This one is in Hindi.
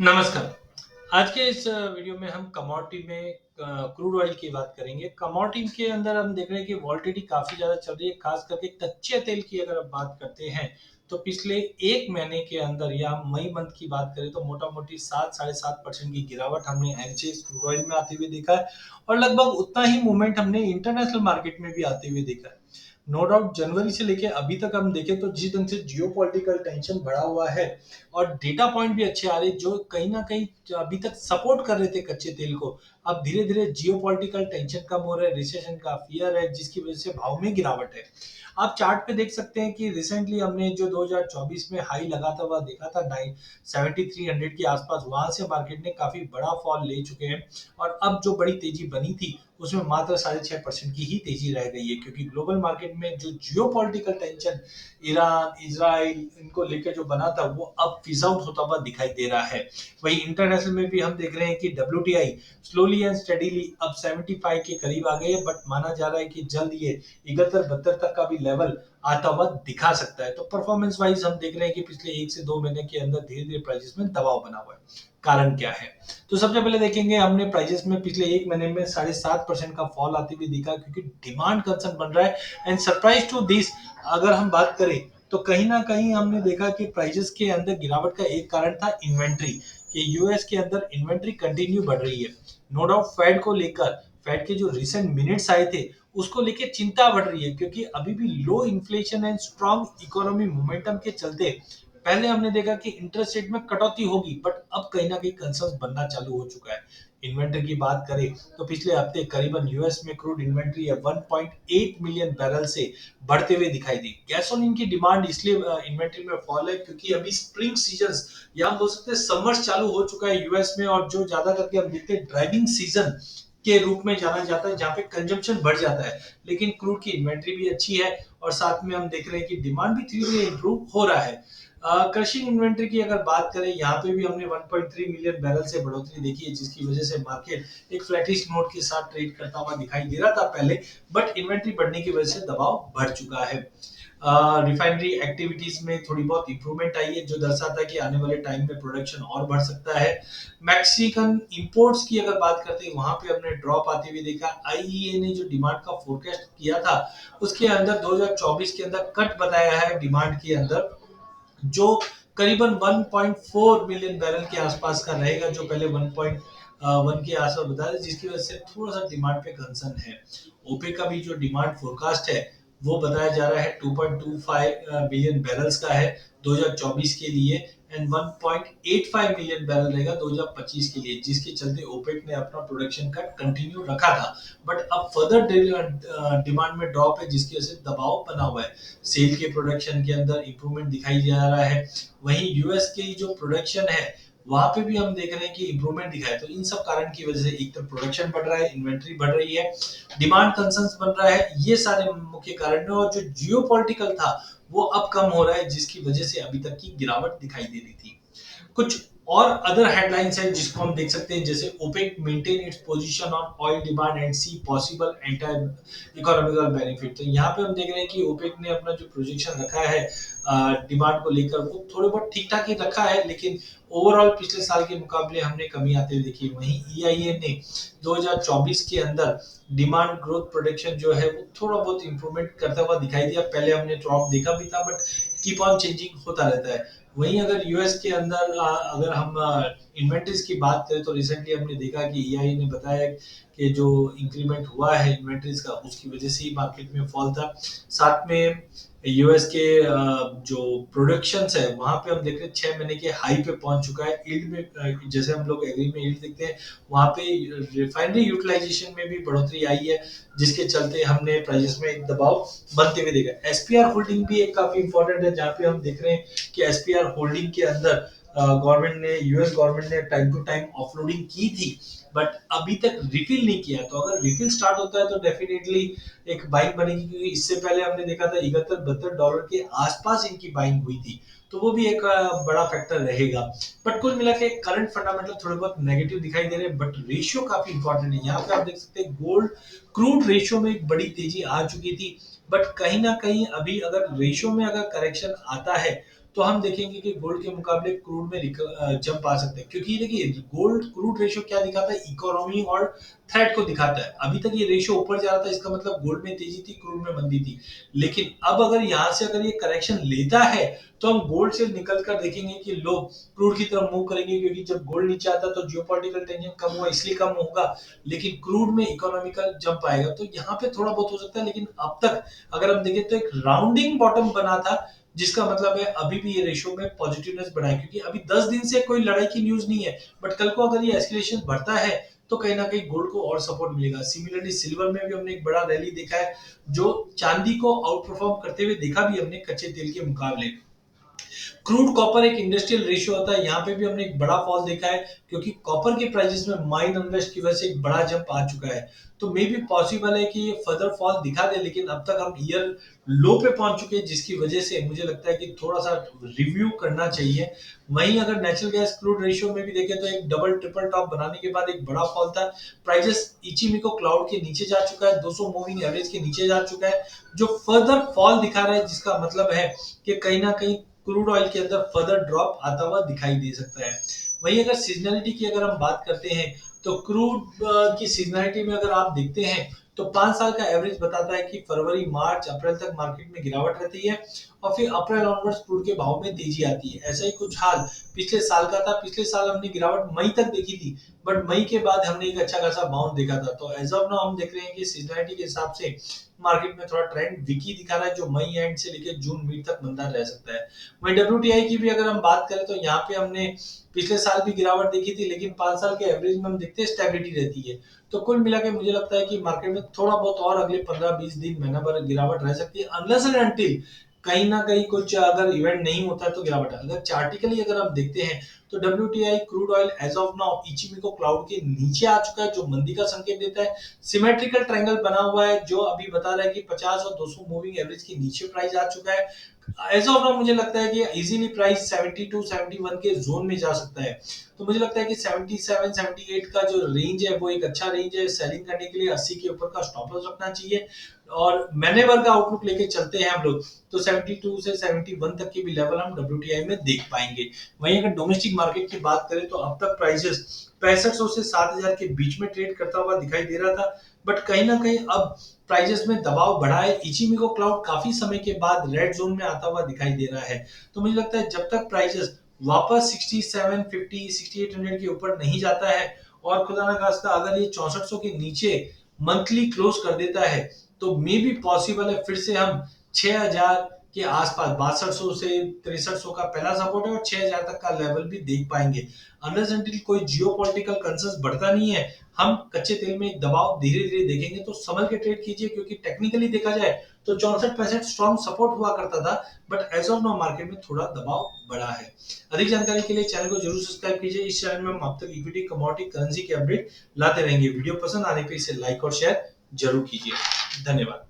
नमस्कार। आज के इस वीडियो में हम कमोडिटी में क्रूड ऑयल की बात करेंगे। कमोडिटी के अंदर हम देख रहे हैं कि वोलेटिलिटी काफ़ी ज़्यादा चल रही है, ख़ास करके कच्चे तेल की अगर आप बात करते हैं, तो पिछले 1 महीने के अंदर या मई मंथ की बात करें तो मोटा-मोटी 7 साढ़े 7% की गिरावट हमने एमसीएक्स क्रूड ऑयल में आते हुए देखा है और लगभग उतना ही मूवमेंट हमने इंटरनेशनल मार्केट में भी आते हुए देखा है। नो डाउट जनवरी से लेके अभी तक हम देखें तो जिस ढंग से जियोपॉलिटिकल टेंशन बढ़ा हुआ है और डेटा पॉइंट भी अच्छे आ रहे हैं जो कहीं ना कहीं अभी तक सपोर्ट कर रहे थे कच्चे तेल को। अब धीरे धीरे जियोपॉलिटिकल टेंशन कम हो रहा है, रिसेशन का फियर है जिसकी वजह से भाव में गिरावट है। आप चार्ट पे देख सकते हैं कि रिसेंटली हमने जो 2024 में हाई लगाता हुआ देखा था 7300 के आसपास, वहां से मार्केट ने काफी बड़ा फॉल ले चुके हैं और अब जो बड़ी तेजी बनी थी उसमें मात्र 6.5% की ही तेजी रह गई है, क्योंकि ग्लोबल मार्केट में जो जियोपॉलिटिकल टेंशन ईरान इजराइल इनको लेकर जो बना था वो अब फिज आउट होता हुआ दिखाई दे रहा है। वहीं इंटरनेशनल में भी हम देख रहे हैं कि डब्ल्यूटीआई स्लोली एंड स्टेडीली अब 75 के करीब आ गई है, बट माना जा रहा है कि जल्द ये 71-72 तक का भी लेवल आता हुआ दिखा सकता है। तो परफॉर्मेंस वाइज हम देख रहे हैं कि पिछले 1 से 2 महीने के अंदर धीरे धीरे प्राइसेस में दबाव बना हुआ है। कारण क्या है? तो सबसे पहले देखेंगे, हमने प्राइसेस में पिछले 1 महीने में 7.5% का फॉल आते हुए दिखा, क्योंकि डिमांड कंसर्न बन रहा है। एंड सरप्राइज टू दिस, अगर हम बात करें तो कहीं ना कहीं हमने देखा कि प्राइसेस के अंदर गिरावट का एक कारण था इन्वेंट्री, कि यूएस के अंदर इन्वेंट्री कंटिन्यू बढ़ रही है। नो डाउट फेड को लेकर, फेड के जो रिसेंट मिनट्स आए थे उसको लेकर चिंता बढ़ रही है, क्योंकि अभी भी low inflation and strong economy momentum के चलते पहले हमने देखा कि इंटरेस्ट रेट में कटौती होगी, बट अब कहीं ना कहीं कंसर्न बनना चालू हो चुका है। इन्वेंट्री की बात करें तो पिछले हफ्ते करीबन यूएस में क्रूड इन्वेंट्री है 1.8 मिलियन बैरल से बढ़ते हुए दिखाई दी। गैसोलीन की डिमांड इसलिए इन्वेंट्री में फॉल है क्योंकि अभी स्प्रिंग सीजन या हम बोल सकते हैं समर चालू हो चुका है यूएस में, और जो ज्यादा करके हम देखते हैं ड्राइविंग सीजन के रूप में जाना जाता है, जहां पे कंजम्पशन बढ़ जाता है। लेकिन क्रूड की इन्वेंट्री भी अच्छी है और साथ में हम देख रहे हैं कि डिमांड भी धीरे धीरे इंप्रूव हो रहा है। क्रशिंग इन्वेंट्री की अगर बात करें, यहाँ पे भी हमने 1.3 मिलियन बैरल से बढ़ोतरी देखी है, जिसकी वजह से मार्केट एक फ्लैटिश नोट के साथ ट्रेड करता हुआ दिखाई दे रहा था पहले, बट इन्वेंट्री बढ़ने की वजह से दबाव बढ़ चुका है। रिफाइनरी एक्टिविटीज में थोड़ी बहुत इंप्रूवमेंट आई है, जो दर्शाता है कि आने वाले टाइम में प्रोडक्शन और बढ़ सकता है। मैक्सिकन इंपोर्ट्स की अगर बात करते हैं, वहां पे हमने ड्रॉप आते हुए देखा। आईईए ने जो डिमांड का फोरकास्ट किया था उसके अंदर 2024 के अंदर कट बताया है डिमांड के अंदर, जो करीबन 1.4 मिलियन बैरल के आसपास का रहेगा, जो पहले 1.1 के आसपास बताया था, जिसकी वजह से थोड़ा सा डिमांड पे कंसर्न है। ओपेक का भी जो डिमांड फोरकास्ट है वो बताया जा रहा है 2.25 बिलियन बैरल्स का है 2024 के लिए, एंड 1.85 मिलियन बैरल रहेगा 2025 के लिए, जिसके चलते ओपेक ने अपना प्रोडक्शन कट कंटिन्यू रखा था। बट अब फर्दर डिमांड में ड्रॉप है, जिसकी वजह से दबाव बना हुआ है। सेल के प्रोडक्शन के अंदर इंप्रूवमेंट दिखाई जा रहा है। वहीं यूएस की जो प्रोडक्शन है वहां पे भी हम देख रहे हैं कि इंप्रूवमेंट दिखा है। तो इन सब कारण की वजह से एक तो प्रोडक्शन बढ़ रहा है, इन्वेंट्री बढ़ रही है, डिमांड कंसर्न्स बन रहा है, ये सारे मुख्य कारण है। और जो जियोपॉलिटिकल था वो अब कम हो रहा है, जिसकी वजह से अभी तक की गिरावट दिखाई दे रही थी। कुछ और अदर हेडलाइंस हैं जिसको हम देख सकते हैं, जैसे OPEC maintain its position on oil demand and see possible enter economical benefit. तो यहाँ पे हम देख रहे हैं कि ओपेक ने अपना जो प्रोजेक्शन रखा है डिमांड को लेकर, वो थोड़े बहुत ठीक ठाक ही रखा है, लेकिन ओवरऑल पिछले साल के मुकाबले हमने कमी आते हुए देखी। वहीं ईआईए ने 2024 के अंदर डिमांड ग्रोथ प्रोडक्शन जो है वो थोड़ा बहुत इंप्रूवमेंट करता हुआ दिखाई दिया। पहले हमने ड्रॉप देखा भी था, बट कीप ऑन चेंजिंग होता रहता है। वहीं अगर यूएस के अंदर अगर हम इन्वेंट्रीज की बात करें तो रिसेंटली हमने देखा कि ईआई ने बताया कि जो इंक्रीमेंट हुआ है इन्वेंट्रीज का उसकी वजह से ही मार्केट में फॉल था। साथ में यूएस के जो प्रोडक्शन है वहां पे हम देख रहे हैं 6 महीने के हाई पे पहुंच चुका है। यील्ड में जैसे हम लोग एग्री में यील्ड देखते हैं, वहां पे रिफाइनरी यूटिलाइजेशन में भी बढ़ोतरी आई है, जिसके चलते हमने प्राइसेस में एक दबाव बनते हुए देखा। एसपीआर होल्डिंग भी एक काफी इंपॉर्टेंट है, जहाँ पे हम देख रहे हैं कि एसपीआर होल्डिंग के अंदर गवर्नमेंट ने यूएस गवर्नमेंट ने टाइम टू टाइम ऑफलोडिंग की थी, बट अभी तक रिफिल नहीं किया। तो अगर रिफिल स्टार्ट होता है तो डेफिनेटली एक बाइंग बनेगी, क्योंकि इससे पहले हमने देखा था 71-72 डॉलर के आसपास इनकी बाइंग हुई थी। तो वो भी एक बड़ा फैक्टर रहेगा। बट कुल मिला के करंट फंडामेंटल थोड़े बहुत नेगेटिव दिखाई दे रहे हैं, बट रेशियो काफी इंपॉर्टेंट है। यहाँ पे आप देख सकते हैं गोल्ड क्रूड रेशियो में एक बड़ी तेजी आ चुकी थी, बट कहीं ना कहीं अभी अगर रेशियो में अगर करेक्शन आता है तो हम देखेंगे कि गोल्ड के मुकाबले क्रूड में जंप आ सकता है, क्योंकि देखिए गोल्ड क्रूड रेशियो क्या दिखाता है, इकोनॉमी और थ्रेट को दिखाता है। अभी तक ये रेशियो ऊपर जा रहा था, इसका मतलब गोल्ड में तेजी थी, क्रूड में मंदी थी। लेकिन अब अगर यहाँ से अगर ये करेक्शन लेता है तो हम गोल्ड से निकल कर देखेंगे कि लोग क्रूड की तरफ मूव करेंगे, क्योंकि जब गोल्ड नीचे आता है तो जियोपॉलिटिकल टेंशन कम हुआ इसलिए कम होगा, लेकिन क्रूड में इकोनॉमिकल जंप आएगा। तो यहाँ पे थोड़ा बहुत हो सकता है, लेकिन अब तक अगर हम देखें तो एक राउंडिंग बॉटम बना था, जिसका मतलब है अभी भी ये रेशियो में पॉजिटिवनेस बढ़ा है, क्योंकि अभी 10 दिन से कोई लड़ाई की न्यूज नहीं है, बट कल को अगर ये एस्केलेशन बढ़ता है तो कहीं ना कहीं गोल्ड को और सपोर्ट मिलेगा। सिमिलरली सिल्वर में भी हमने एक बड़ा रैली देखा है, जो चांदी को आउट परफॉर्म करते हुए देखा भी हमने कच्चे तेल के मुकाबले। क्रूड कॉपर एक इंडस्ट्रियल रेशियो होता है, यहाँ पे भी हमने एक बड़ा फॉल देखा है, क्योंकि कॉपर के प्राइसेस में माइन अनरेस्ट की वजह से एक बड़ा जंप आ चुका है। तो मे भी पॉसिबल है कि ये फर्दर फॉल दिखा दे, लेकिन अब तक हम ईयर लो पे पहुंच चुके हैं, जिसकी वजह से मुझे लगता है कि थोड़ा सा रिव्यू करना चाहिए। वहीं अगर नेचुरल गैस क्रूड रेशियो में भी देखें तो एक डबल ट्रिपल टॉप बनाने के बाद एक बड़ा फॉल था। प्राइसेस इचिमिको क्लाउड के नीचे जा चुका है, 200 मूविंग एवरेज के नीचे जा चुका है, जो फर्दर फॉल दिखा रहा है, जिसका मतलब है कि कहीं ना कहीं क्रूड ऑयल के अंदर फर्दर ड्रॉप आता हुआ दिखाई दे सकता है। वहीं अगर सीजनलिटी की अगर हम बात करते हैं तो क्रूड की सीजनलिटी में अगर आप देखते हैं तो 5 साल का एवरेज बताता है कि फरवरी मार्च अप्रैल तक मार्केट में गिरावट रहती है, और फिर अप्रैल ऑनवर्ड्स क्रूड के भाव में तेजी आती है। ऐसा ही कुछ हाल पिछले साल का था। पिछले साल हमने गिरावट मई तक देखी थी, बट मई के बाद हमने एक अच्छा खासा बाउंस देखा था। तो एज ऑफ नाउ हम देख रहे हैं कि सीजनलिटी के हिसाब से मार्केट में थोड़ा ट्रेंड विकी दिखा रहा है, जो मई एंड से लेकर जून मिड तक मंदा रह सकता है। वहीं डब्ल्यूटीआई की भी अगर हम बात करें तो यहाँ पे हमने पिछले साल भी गिरावट देखी थी, लेकिन 5 साल के एवरेज में हम देखते हैं स्टेबिलिटी रहती है। तो कुल मिला के मुझे लगता है कि मार्केट में थोड़ा बहुत और अगले 15-20 दिन महीना भर गिरावट रह सकती है, अनलेस एंड अनटिल कहीं ना कहीं कुछ अगर इवेंट नहीं होता है तो गिरावट है। अगर चार्टिकली अगर हम देखते हैं तो WTI crude oil as of now Ichimoku cloud के नीचे आ चुका है, जो मंदी का संकेत देता है। सिमेट्रिकल ट्रायंगल बना हुआ है, जो अभी बता रहा है कि 50 और 200 मूविंग एवरेज के नीचे प्राइस आ चुका है। एज ऑफ नाउ मुझे लगता है कि इजीली प्राइस 72 71 के जोन में जा सकता है। तो मुझे लगता है कि 77 78 का जो रेंज है वो एक अच्छा रेंज है सेलिंग करने के लिए। 80 के ऊपर का स्टॉप लॉस रखना चाहिए, और मैनेवर का आउटलुक लेके चलते हैं हम लोग तो 72 से 71 तक के भी लेवल हम डब्ल्यूटीआई में देख पाएंगे। वहीं अगर डोमेस्टिक मार्केट की बात करें तो अब तक प्राइसेस 6500 से 7000 के बीच में ट्रेड करता हुआ दिखाई दे रहा था, बट कहीं ना कहीं अब प्राइसेस में दबाव बढ़ा है। इचिमिको क्लाउड काफी समय के बाद रेड जोन में आता हुआ दिखाई दे रहा है। तो मुझे लगता है जब तक प्राइसेस वापस 6750 6800 के ऊपर नहीं जाता है, और खुदा ना खास्ता अगर ये 6400 के नीचे मंथली क्लोज कर देता है, तो मे बी पॉसिबल है फिर से हम 6000 के आसपास 6200 से 6300 का पहला सपोर्ट है, और 6000 तक का लेवल भी देख पाएंगे। अनलेस अनटिल कोई जियोपॉलिटिकल कंसर्न्स बढ़ता नहीं है, हम कच्चे तेल में एक दबाव धीरे धीरे देखेंगे। तो संभल के ट्रेड कीजिए, क्योंकि टेक्निकली देखा जाए तो 64 स्ट्रॉन्ग सपोर्ट हुआ करता था, but as of now market में थोड़ा दबाव बढ़ा है। अधिक जानकारी के लिए चैनल को जरूर सब्सक्राइब कीजिए। इस चैनल में हम अब तक इक्विटी कमोडिटी करेंसी के अपडेट लाते रहेंगे। वीडियो पसंद आने पर इसे लाइक और शेयर जरूर कीजिए। धन्यवाद।